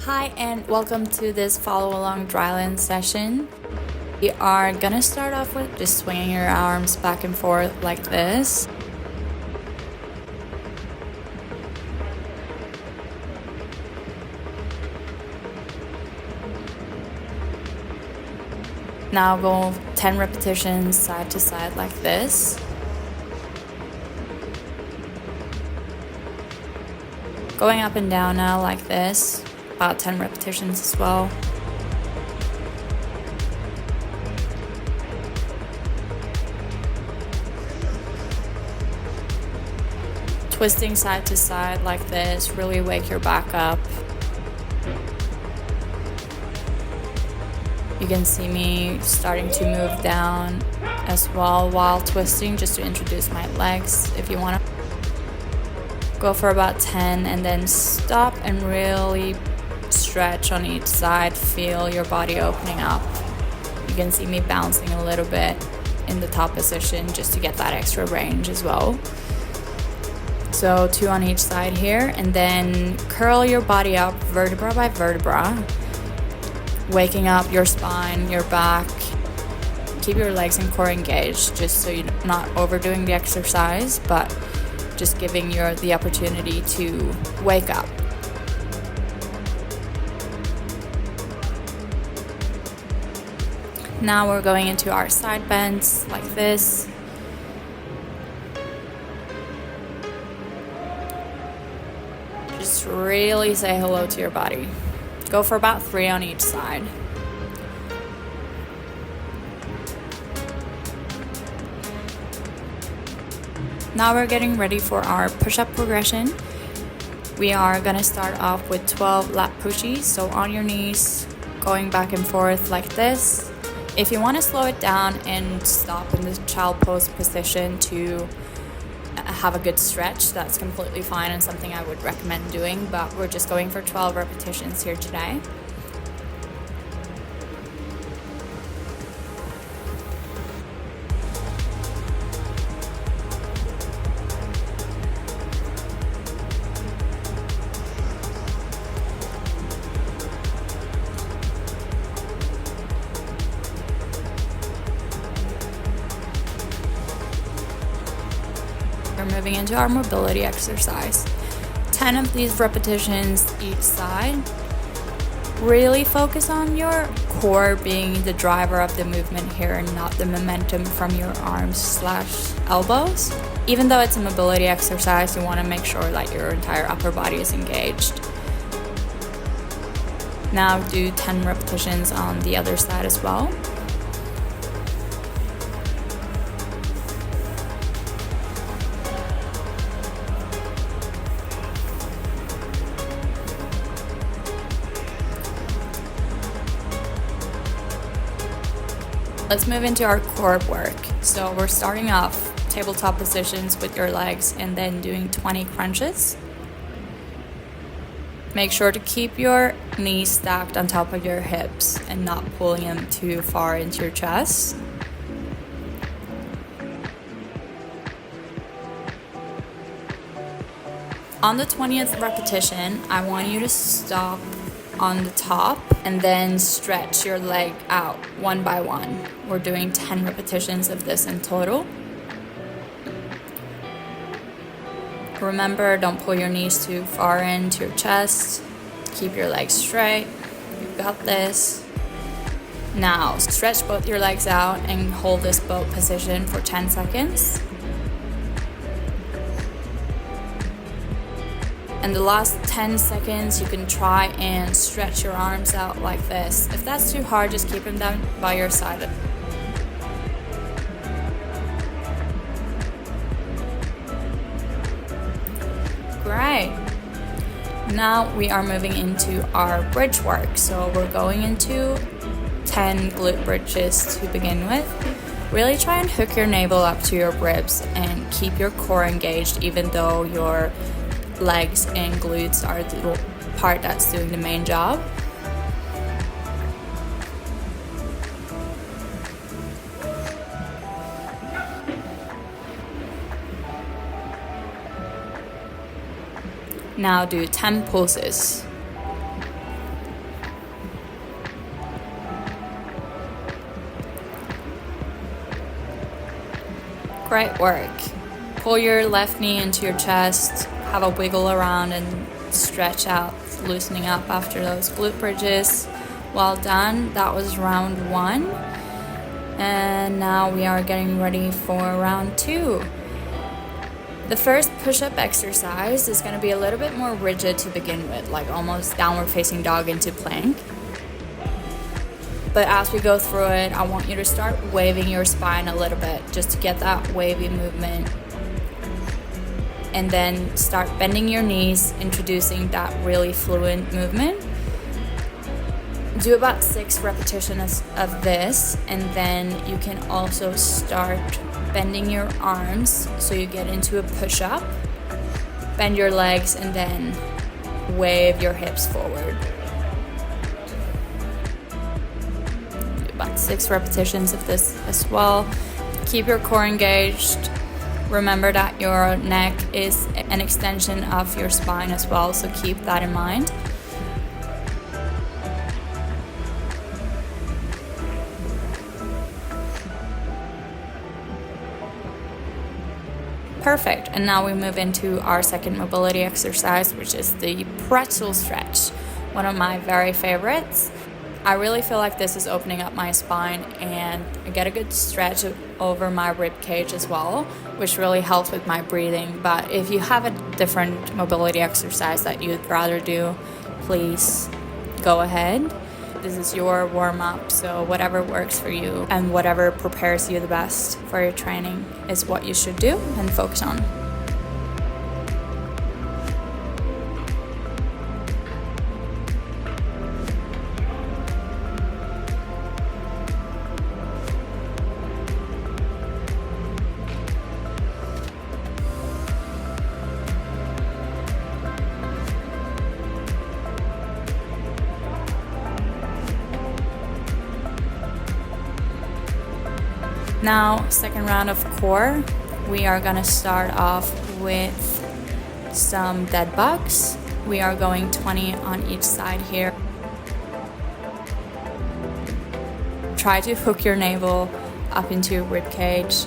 Hi and welcome to this follow along Dryland session. We are gonna start off with just swinging your arms back and forth like this. Now go 10 repetitions side to side like this. Going up and down now like this, about 10 repetitions as well. Twisting side to side like this, really wake your back up. You can see me starting to move down as well while twisting, just to introduce my legs. If you want to go for about 10 and then stop and really stretch on each side, feel your body opening up. You can see me bouncing a little bit in the top position just to get that extra range as well. So 2 on each side here, and then curl your body up vertebra by vertebra, waking up your spine, your back. Keep your legs and core engaged just so you're not overdoing the exercise, but just giving you the opportunity to wake up. Now we're going into our side bends like this. Just really say hello to your body. Go for about 3 on each side. Now we're getting ready for our push-up progression. We are gonna start off with 12 lat pushies. So on your knees, going back and forth like this. If you want to slow it down and stop in the child pose position to have a good stretch, that's completely fine and something I would recommend doing, but we're just going for 12 repetitions here today. We're moving into our mobility exercise. 10 of these repetitions each side. Really focus on your core being the driver of the movement here and not the momentum from your arms/elbows. Even though it's a mobility exercise, you want to make sure that your entire upper body is engaged. Now do 10 repetitions on the other side as well. Let's move into our core work. So we're starting off tabletop positions with your legs and then doing 20 crunches. Make sure to keep your knees stacked on top of your hips and not pulling them too far into your chest. On the 20th repetition, I want you to stop on the top and then stretch your leg out one by one. We're doing 10 repetitions of this in total. Remember, don't pull your knees too far into your chest. Keep your legs straight. You've got this. Now, stretch both your legs out and hold this boat position for 10 seconds. And the last 10 seconds, you can try and stretch your arms out like this. If that's too hard, just keep them down by your side. Great. Now we are moving into our bridge work. So we're going into 10 glute bridges to begin with. Really try and hook your navel up to your ribs and keep your core engaged, even though your legs and glutes are the part that's doing the main job. Now do 10 pulses. Great work. Pull your left knee into your chest, have a wiggle around and stretch out, loosening up after those glute bridges. Well done. That was round 1. And now we are getting ready for round 2. The first push-up exercise is going to be a little bit more rigid to begin with, like almost downward facing dog into plank. But as we go through it, I want you to start waving your spine a little bit just to get that wavy movement. And then start bending your knees, introducing that really fluent movement. Do about 6 repetitions of this, and then you can also start bending your arms so you get into a push-up. Bend your legs and then wave your hips forward. About 6 repetitions of this as well. Keep your core engaged. Remember that your neck is an extension of your spine as well, so keep that in mind. Perfect. And now we move into our second mobility exercise, which is the pretzel stretch, one of my very favorites. I really feel like this is opening up my spine and I get a good stretch over my rib cage as well, which really helps with my breathing. But if you have a different mobility exercise that you'd rather do, please go ahead. This is your warm-up, so whatever works for you and whatever prepares you the best for your training is what you should do and focus on. Now, second round of core, we are gonna start off with some dead bugs. We are going 20 on each side here. Try to hook your navel up into your rib cage.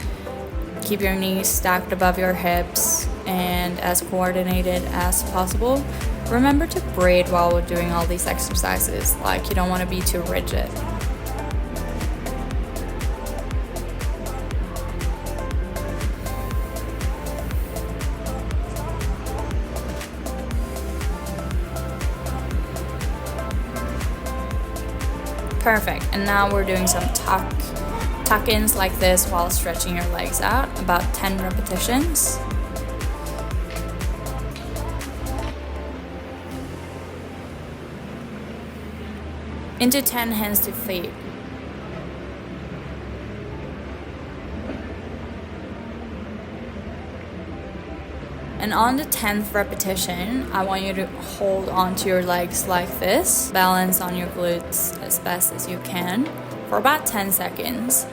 Keep your knees stacked above your hips and as coordinated as possible. Remember to breathe while we're doing all these exercises, like you don't want to be too rigid. Perfect. And now we're doing some tuck-ins like this while stretching your legs out, about 10 repetitions. Into 10 hands to feet. And on the 10th repetition, I want you to hold onto your legs like this. Balance on your glutes as best as you can for about 10 seconds.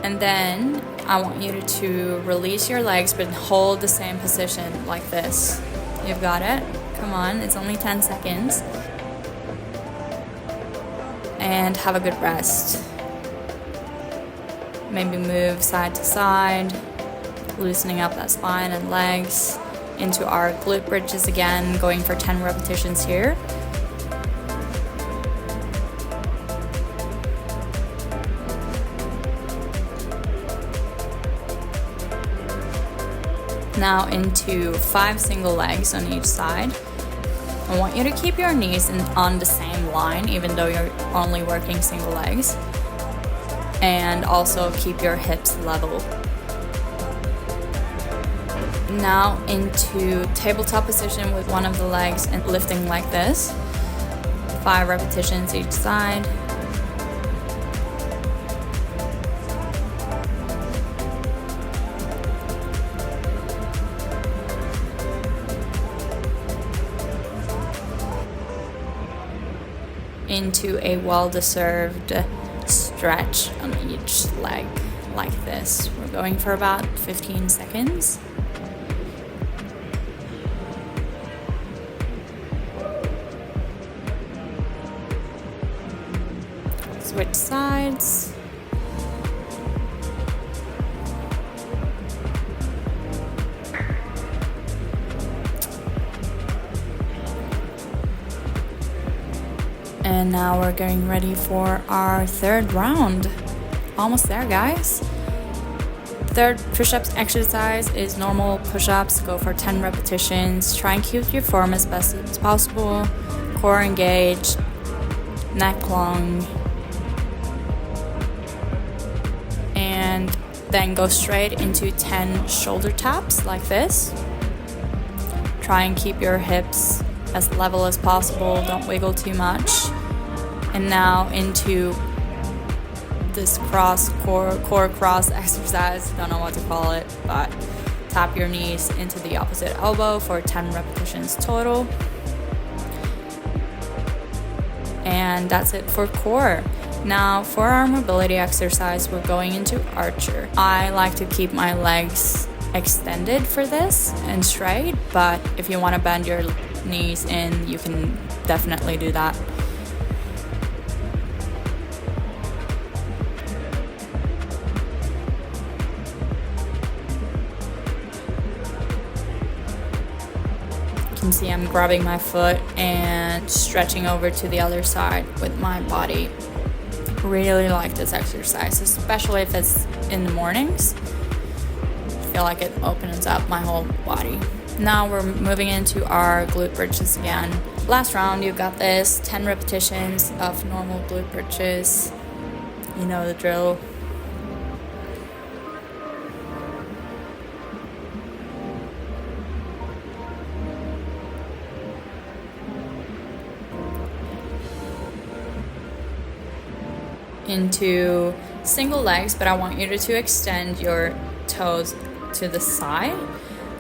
And then I want you to release your legs but hold the same position like this. You've got it. Come on, it's only 10 seconds. And have a good rest. Maybe move side to side, loosening up that spine and legs. Into our glute bridges again, going for 10 repetitions here. Now into 5 single legs on each side. I want you to keep your knees on the same line, even though you're only working single legs. And also keep your hips level. Now into tabletop position with one of the legs and lifting like this. 5 repetitions each side. Into a well-deserved stretch on each leg like this. We're going for about 15 seconds. Switch sides. And now we're getting ready for our third round. Almost there, guys. Third push-ups exercise is normal push-ups. Go for 10 repetitions. Try and keep your form as best as possible. Core engaged, neck long. And then go straight into 10 shoulder taps like this. Try and keep your hips as level as possible. Don't wiggle too much. And now into this core cross exercise. Don't know what to call it, but tap your knees into the opposite elbow for 10 repetitions total. And that's it for core. Now for our mobility exercise, we're going into archer. I like to keep my legs extended for this and straight, but if you want to bend your knees in, you can definitely do that. You can see I'm grabbing my foot and stretching over to the other side with my body. Really like this exercise, especially if it's in the mornings. I feel like it opens up my whole body. Now we're moving into our glute bridges again. Last round, you got this. 10 repetitions of normal glute bridges. You know the drill. Into single legs, but I want you to extend your toes to the side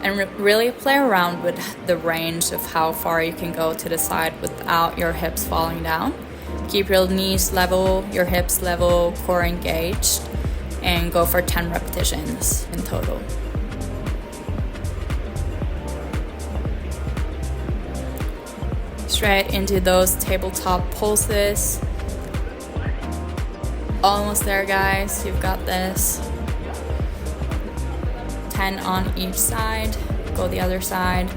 and really play around with the range of how far you can go to the side without your hips falling down. Keep your knees level, your hips level, core engaged, and go for 10 repetitions in total. Straight into those tabletop pulses. Almost there, guys. You've got this. 10 on each side. Go the other side.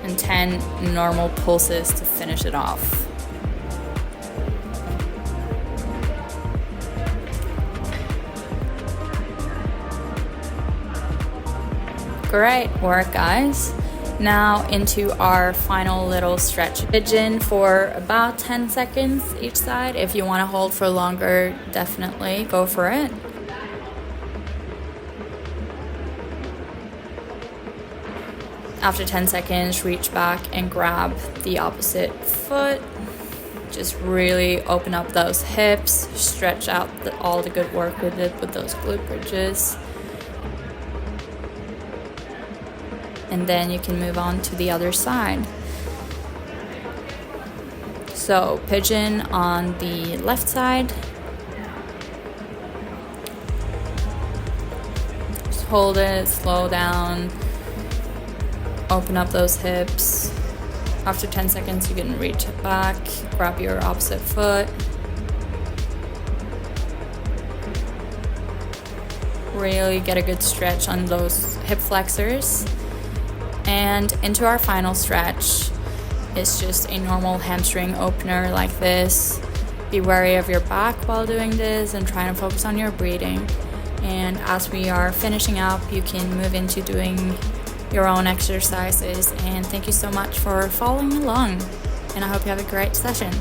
And 10 normal pulses to finish it off. Great work, guys. Now into our final little stretch pigeon for about 10 seconds each side. If you want to hold for longer, definitely go for it. After 10 seconds, reach back and grab the opposite foot. Just really open up those hips, stretch out all the good work we did with those glute bridges. And then you can move on to the other side. So pigeon on the left side. Just hold it, slow down, open up those hips. After 10 seconds, you can reach it back, grab your opposite foot. Really get a good stretch on those hip flexors. And into our final stretch, it's just a normal hamstring opener like this. Be wary of your back while doing this and try and focus on your breathing. And as we are finishing up, you can move into doing your own exercises. And thank you so much for following along. And I hope you have a great session.